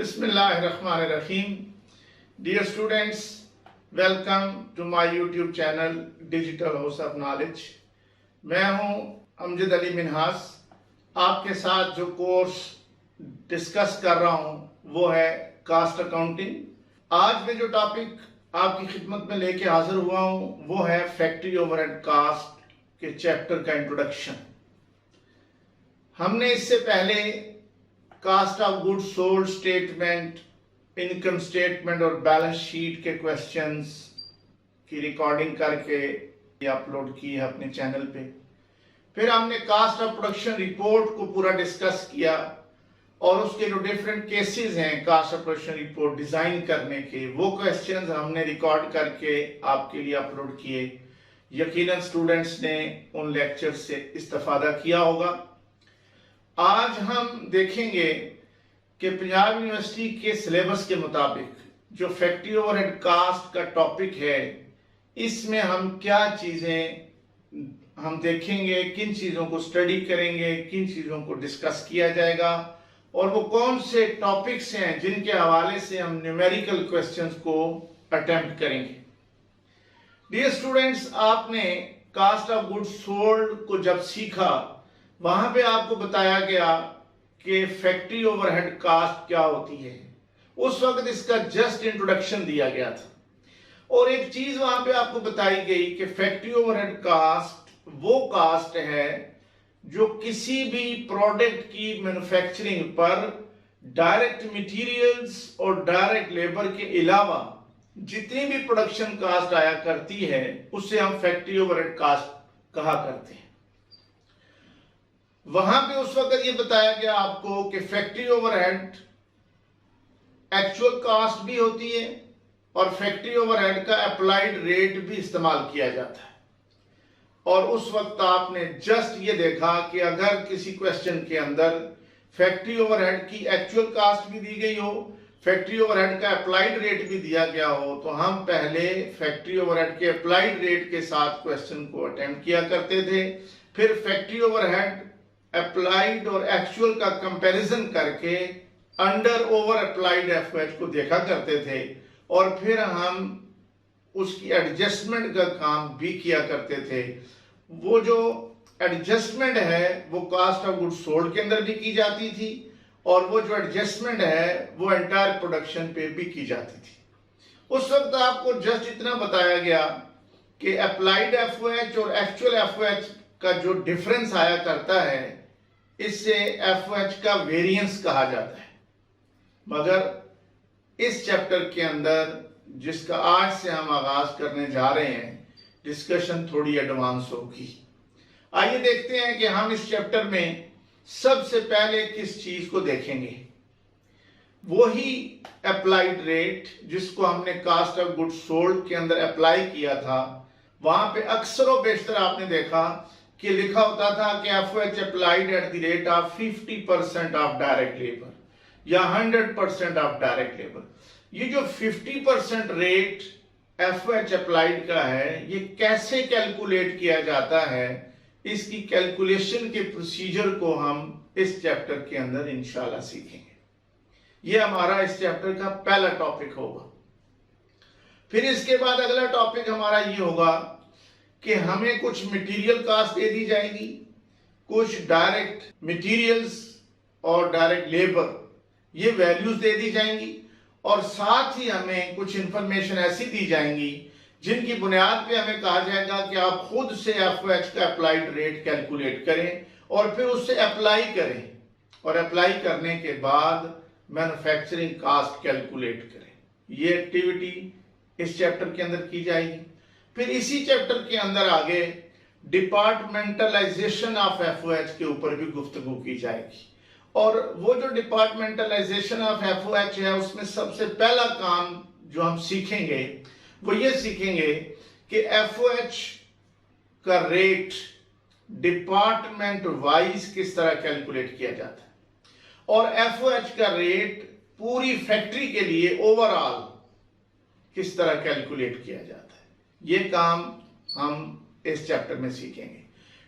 Bismillahirrahmanirrahim. Dear students, welcome to my YouTube channel Digital House of Knowledge. मैं हूं अमजद अली मिनहास। आपके साथ जो कोर्स डिस्कस कर रहा हूं वो है कास्ट अकाउंटिंग। आज मैं जो टॉपिक आपकी खिदमत में लेके हाजिर हुआ हूं वो है फैक्ट्री ओवरहेड कास्ट के चैप्टर का इंट्रोडक्शन। हमने इससे पहले cost of goods sold statement, income statement और बैलेंस शीट के क्वेश्चंस की रिकॉर्डिंग करके अपलोड की है अपने चैनल पे। फिर हमने कास्ट ऑफ प्रोडक्शन रिपोर्ट को पूरा डिस्कस किया और उसके जो डिफरेंट केसेस हैं cost of production report design करने के, वो क्वेश्चंस हमने रिकॉर्ड करके आपके लिए अपलोड किए। यकीनन स्टूडेंट्स ने उन लेक्चर से इस्तेफादा किया होगा। आज हम देखेंगे कि पंजाब यूनिवर्सिटी के सिलेबस के मुताबिक जो फैक्ट्री ओवरहेड कास्ट का टॉपिक है, इसमें हम क्या चीजें हम देखेंगे, किन चीजों को स्टडी करेंगे, किन चीजों को डिस्कस किया जाएगा और वो कौन से टॉपिक्स हैं जिनके हवाले से हम न्यूमेरिकल क्वेश्चंस को अटेम्प्ट करेंगे। डियर स्टूडेंट्स, आपने कास्ट ऑफ गुड्स सोल्ड को जब सीखा, वहां पे आपको बताया गया कि फैक्ट्री ओवरहेड कास्ट क्या होती है। उस वक्त इसका जस्ट इंट्रोडक्शन दिया गया था और एक चीज वहां पे आपको बताई गई कि फैक्ट्री ओवरहेड कास्ट वो कास्ट है जो किसी भी प्रोडक्ट की मैन्युफैक्चरिंग पर डायरेक्ट मटेरियल्स और डायरेक्ट लेबर के अलावा जितनी भी प्रोडक्शन कास्ट आया करती है उसे हम फैक्ट्री ओवरहेड कास्ट कहा करते हैं। वहां पे उस वक्त ये बताया गया आपको कि फैक्ट्री ओवरहेड एक्चुअल कास्ट भी होती है और फैक्ट्री ओवरहेड का अप्लाइड रेट भी इस्तेमाल किया जाता है। और उस वक्त आपने जस्ट ये देखा कि अगर किसी क्वेश्चन के अंदर फैक्ट्री ओवरहेड की एक्चुअल कास्ट भी दी गई हो, फैक्ट्री ओवरहेड का अप्लाइड रेट भी दिया गया हो, तो हम पहले फैक्ट्री ओवरहेड के अप्लाइड रेट के साथ क्वेश्चन को अटेम्प्ट किया करते थे। फिर फैक्ट्री ओवरहेड अप्लाइड और एक्चुअल का कंपैरिजन करके अंडर ओवर अप्लाइड एफओएच को देखा करते थे और फिर हम उसकी एडजस्टमेंट का काम भी किया करते थे। वो जो एडजस्टमेंट है वो कास्ट ऑफ गुड्स सोल्ड के अंदर भी की जाती थी और वो जो एडजस्टमेंट है वो एंटायर प्रोडक्शन पे भी की जाती थी। उस वक्त आपको जस्ट इतना बताया गया कि अप्लाइड एफओएच और एक्चुअल एफओएच का जो डिफरेंस आया करता है, इससे एफओएच का वेरिएंस कहा जाता है। मगर इस चैप्टर के अंदर जिसका आज से हम आगाज करने जा रहे हैं, डिस्कशन थोड़ी एडवांस होगी। आइए देखते हैं कि हम इस चैप्टर में सबसे पहले किस चीज को देखेंगे। वही अप्लाइड रेट जिसको हमने कास्ट ऑफ गुड्स सोल्ड के अंदर अप्लाई किया था। वहां पे अक्सर व बेशतर आपने देखा कि लिखा होता था कि FOH applied at the rate of 50% of direct labour या 100% ऑफ डायरेक्ट लेबर। ये जो 50% रेट एफओएच अप्लाइड का है, ये कैसे कैलकुलेट किया जाता है, इसकी कैलकुलेशन के प्रोसीजर को हम इस चैप्टर के अंदर इंशाल्लाह सीखेंगे। ये हमारा इस चैप्टर का पहला टॉपिक होगा। फिर इसके बाद अगला टॉपिक हमारा ये होगा कि हमें कुछ मटेरियल कास्ट दे दी जाएगी, कुछ डायरेक्ट मटेरियल्स और डायरेक्ट लेबर ये वैल्यूज दे दी जाएंगी और साथ ही हमें कुछ इंफॉर्मेशन ऐसी दी जाएंगी जिनकी बुनियाद पे हमें कहा जाएगा कि आप खुद से एफओएच का अप्लाइड रेट कैलकुलेट करें और फिर उससे अप्लाई करें और अप्लाई करने के बाद मैन्युफैक्चरिंग कास्ट कैलकुलेट करें। ये एक्टिविटी इस चैप्टर के अंदर की जाएगी। फिर इसी चैप्टर के अंदर आगे डिपार्टमेंटलाइजेशन ऑफ एफओएच के ऊपर भी गुफ्तगू की जाएगी और वो जो डिपार्टमेंटलाइजेशन ऑफ एफओएच है, उसमें सबसे पहला काम जो हम सीखेंगे वो ये सीखेंगे कि एफओएच का रेट डिपार्टमेंट वाइज किस तरह कैलकुलेट किया जाता है और एफओएच का रेट पूरी फैक्ट्री के लिए ओवरऑल किस तरह कैलकुलेट किया जाता है। ये काम हम इस चैप्टर में सीखेंगे।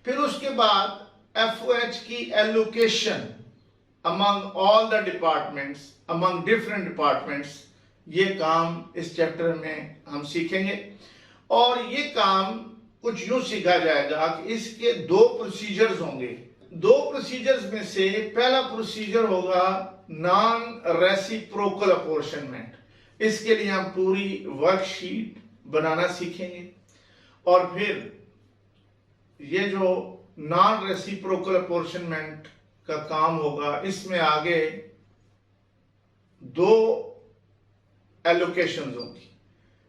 फिर उसके बाद एफओएच की allocation among all the departments, among different departments, ये काम इस चैप्टर में हम सीखेंगे। और ये काम कुछ यूं सीखा जाएगा कि इसके दो प्रोसीजर्स होंगे। दो प्रोसीजर्स में से पहला प्रोसीजर होगा नॉन रेसिप्रोकल अपॉर्शनमेंट। इसके लिए हम पूरी वर्कशीट बनाना सीखेंगे। और फिर ये जो नॉन रेसिप्रोकल अपॉर्शनमेंट का काम होगा, इसमें आगे दो एलोकेशन होंगी।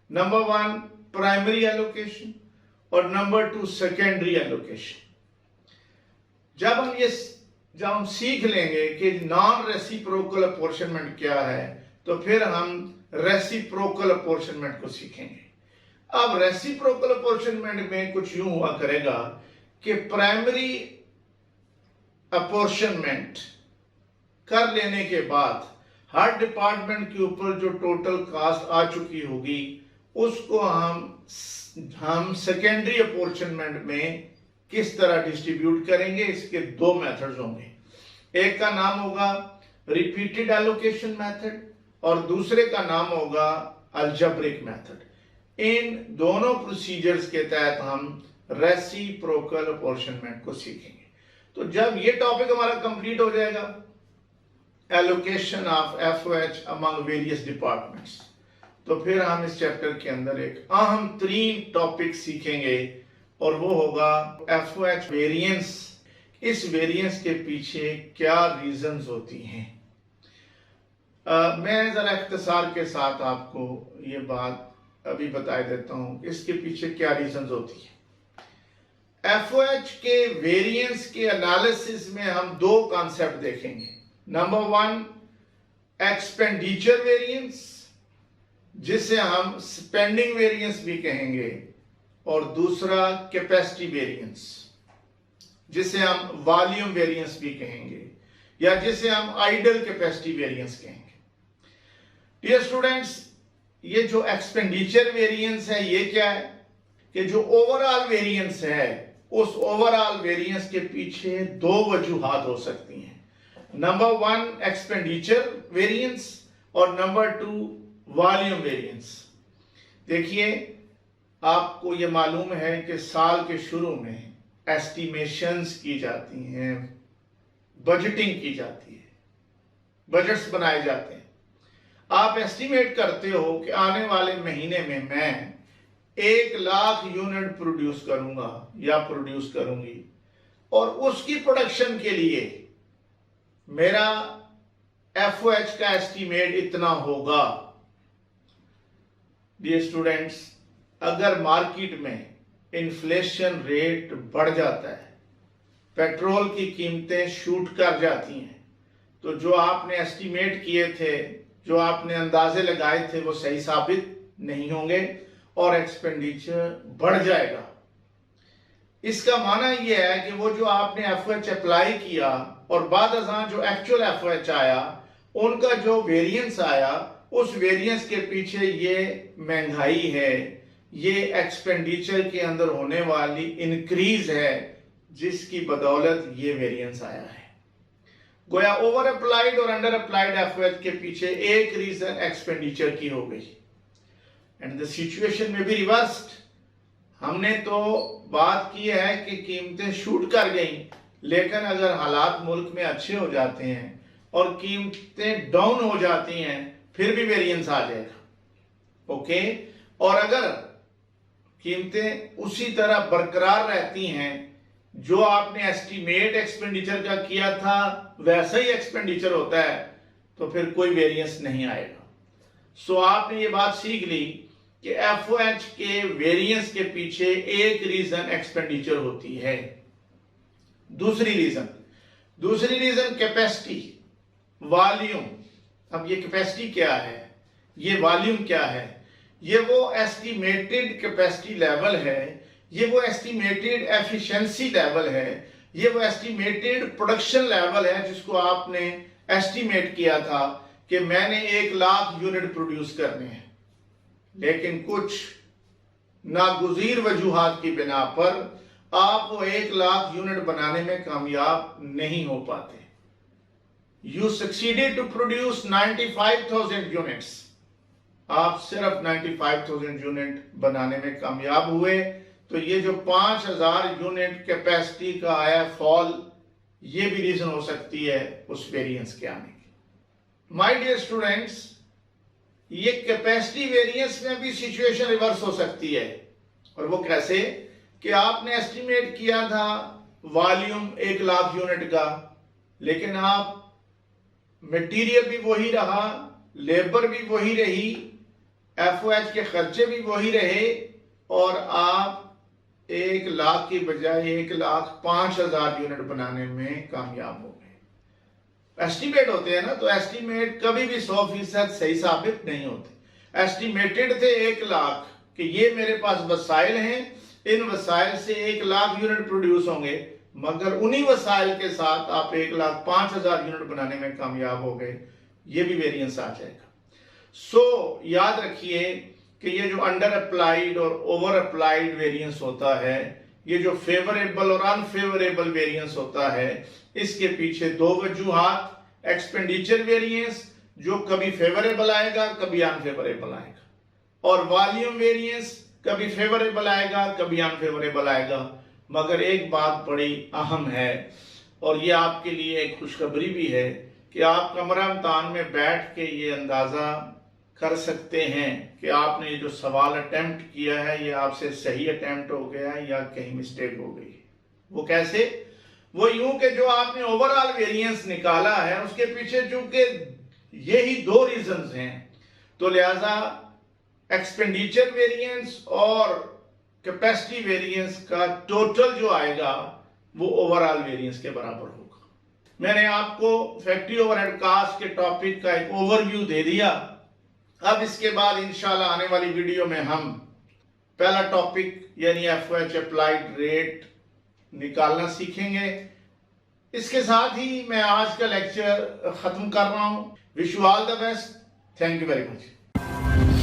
नंबर 1 प्राइमरी एलोकेशन और नंबर 2 सेकेंडरी एलोकेशन। जब हम सीख लेंगे कि नॉन रेसिप्रोकल अपॉर्शनमेंट क्या है, तो फिर हम रेसिप्रोकल अपॉर्शनमेंट को सीखेंगे। अब रेसिप्रोकल अपॉर्शनमेंट में कुछ यूं हुआ करेगा कि प्राइमरी अपॉर्शनमेंट कर लेने के बाद हर डिपार्टमेंट के ऊपर जो टोटल कास्ट आ चुकी होगी, उसको हम सेकेंडरी अपॉर्शनमेंट में किस तरह डिस्ट्रीब्यूट करेंगे। इसके दो मेथड्स होंगे। एक का नाम होगा रिपीटेड एलोकेशन मेथड और दूसरे का नाम होगा अलजेब्रिक मेथड। इन दोनों प्रोसीजर्स के तहत हम रेसिप्रोकल अपॉर्शनमेंट को सीखेंगे। तो जब ये टॉपिक हमारा कंप्लीट हो जाएगा, allocation of FOH among various departments, तो फिर हम इस चैप्टर के अंदर एक अहम तरीन टॉपिक सीखेंगे और वो होगा एफओएच वेरिएंस। इस वेरिएंस के पीछे क्या रीजंस होती हैं। मैं जरा इख्तिसार के साथ आपको ये बात अभी बता देता हूं, इसके पीछे क्या रीजंस होती है। एफओएच के वेरिएंस के एनालिसिस में हम दो कॉन्सेप्ट देखेंगे। नंबर 1 एक्सपेंडिचर वेरिएंस, जिसे हम स्पेंडिंग वेरिएंस भी कहेंगे, और दूसरा कैपेसिटी वेरिएंस, जिसे हम वॉल्यूम वेरिएंस भी कहेंगे, या जिसे हम आइडल कैपेसिटी वेरिएंस कहेंगे। डियर स्टूडेंट्स, ये जो एक्सपेंडिचर वेरिएंस है, ये क्या है कि जो ओवरऑल वेरिएंस है, उस ओवरऑल वेरिएंस के पीछे दो वजूहात हो सकती हैं। नंबर 1 एक्सपेंडिचर वेरिएंस और नंबर 2 वॉल्यूम वेरिएंस। देखिए, आपको ये मालूम है कि साल के शुरू में एस्टिमेशंस की जाती हैं, बजटिंग की जाती है, बजट्स बनाए जाते हैं। आप एस्टिमेट करते हो कि आने वाले महीने में मैं 1 लाख यूनिट प्रोड्यूस करूंगा या प्रोड्यूस करूंगी, और उसकी प्रोडक्शन के लिए मेरा एफओएच का एस्टिमेट इतना होगा। डियर स्टूडेंट्स, अगर मार्केट में इन्फ्लेशन रेट बढ़ जाता है, पेट्रोल की कीमतें शूट कर जाती हैं, तो जो आपने एस्टिमेट किए थे, जो आपने अंदाजे लगाए थे, वो सही साबित नहीं होंगे और एक्सपेंडिचर बढ़ जाएगा। इसका माना यह है कि वो जो आपने एफओएच अप्लाई किया और बाद अज़ां जो एक्चुअल एफओएच आया, उनका जो वेरिएंस आया, उस वेरिएंस के पीछे ये महंगाई है, ये एक्सपेंडिचर के अंदर होने वाली इंक्रीज है, जिसकी बदौलत ये वेरिएंस आया है। गोया ओवर अप्लाइड और अंडर अप्लाइड एफओएच के पीछे एक रीजन एक्सपेंडिचर की हो गई। एंड द सिचुएशन में भी रिवर्स्ड। हमने तो बात की है कि कीमतें शूट कर गई, लेकिन अगर हालात मुल्क में अच्छे हो जाते हैं और कीमतें डाउन हो जाती हैं, फिर भी वेरिएंस आ जाएगा। ओके, और अगर कीमतें उसी तरह बरकरार रहती हैं, जो आपने एस्टिमेट एक्सपेंडिचर का किया था वैसा ही एक्सपेंडिचर होता है, तो फिर कोई वेरिएंस नहीं आएगा। सो आपने ये बात सीख ली कि एफओएच के वेरिएंस के पीछे एक रीजन एक्सपेंडिचर होती है। दूसरी रीजन कैपेसिटी, वॉल्यूम। अब ये कैपेसिटी क्या है, ये वॉल्यूम क्या है? ये वो एस्टिमेटेड कैपेसिटी लेवल है, ये वो एस्टिमेटेड एफिशिएंसी लेवल है, ये वो एस्टिमेटेड प्रोडक्शन लेवल है जिसको आपने एस्टिमेट किया था कि मैंने 1 लाख यूनिट प्रोड्यूस करने हैं, लेकिन कुछ नागुज़ीर वजूहात की बिना पर आप वो 1 लाख यूनिट बनाने में कामयाब नहीं हो पाते। You succeeded to produce 95,000 units. आप सिर्फ 95,000 यूनिट बनाने में कामयाब हुए, तो ये जो 5,000 यूनिट कैपेसिटी का आया फॉल, ये भी रीजन हो सकती है उस वेरिएंस के आने की। माय डियर स्टूडेंट्स, ये कैपेसिटी वेरिएंस में भी सिचुएशन रिवर्स हो सकती है। और वो कैसे कि आपने एस्टिमेट किया था वॉल्यूम 1 लाख यूनिट का, लेकिन आप मटेरियल भी वही रहा, लेबर भी वही रही, FOH के खर्चे भी वही रहे, और आप 1 लाख की बजाय 1,05,000 यूनिट बनाने में कामयाब हो गए। एस्टिमेट होते हैं ना, तो एस्टिमेट कभी भी 100% सही साबित नहीं होते। एस्टिमेटेड थे 1 लाख कि ये मेरे पास वसाइल हैं, इन वसाइल से 1 लाख यूनिट प्रोड्यूस होंगे, मगर उन्हीं वसाइल के साथ आप 1,05,000 यूनिट बनाने में कामयाब हो गए, ये भी वेरिएंस आ जाएगा। याद रखिए कि ये जो अंडर अप्लाइड और ओवर अप्लाइड वेरिएंस होता है, ये जो फेवरेबल और अनफेवरेबल वेरिएंस होता है, इसके पीछे 2 वजूहात, एक्सपेंडिचर वेरिएंस जो कभी फेवरेबल आएगा कभी अनफेवरेबल आएगा, और वॉल्यूम वेरिएंस कभी फेवरेबल आएगा कभी अनफेवरेबल आएगा। मगर एक बात बड़ी अहम है, और ये आपके लिए एक खुशखबरी भी है कि आप कमरा इम्तिहान में बैठ के ये अंदाजा कर सकते हैं कि आपने ये जो सवाल अटेम्प्ट किया है, ये आपसे सही अटेम्प्ट हो गया है या कहीं मिस्टेक हो गई है। वो कैसे? वो यूं कि जो आपने ओवरऑल वेरिएंस निकाला है, उसके पीछे चूंकि यही 2 रीजंस हैं, तो लिहाजा एक्सपेंडिचर वेरिएंस और कैपेसिटी वेरिएंस का टोटल जो आएगा वो ओवरऑल वेरिएंस के बराबर होगा। मैंने आपको फैक्ट्री ओवरहेड कास्ट के टॉपिक का एक ओवरव्यू दे दिया। अब इसके बाद इंशाल्लाह आने वाली वीडियो में हम पहला टॉपिक यानी FOH अप्लाइड रेट निकालना सीखेंगे। इसके साथ ही मैं आज का लेक्चर खत्म कर रहा हूं। Wish you all the best. Thank you very much.